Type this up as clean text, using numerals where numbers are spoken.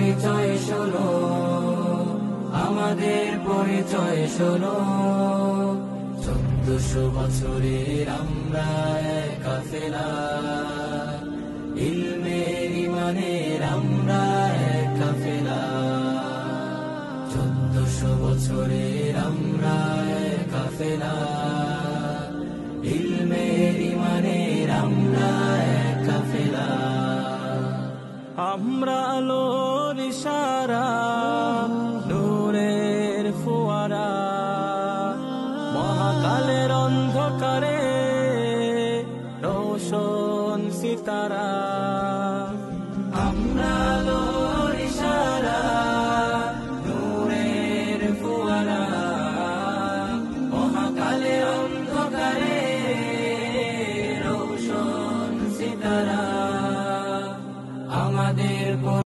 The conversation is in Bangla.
পরিচয় শোনো, আমাদের পরিচয় শোনো। 1400 বছরের আমরা এক কাফেলা, ইলমের ইমানের আমরা এক কাফেলা। 1400 বছরের আমরা এক কাফেলা, ইলমের ইমানের আমরা এক কাফেলা। আমরা আলোর ইশারা, নূরের ফোয়ারা, মহাকালের অন্ধকারে রোশন সিতারা।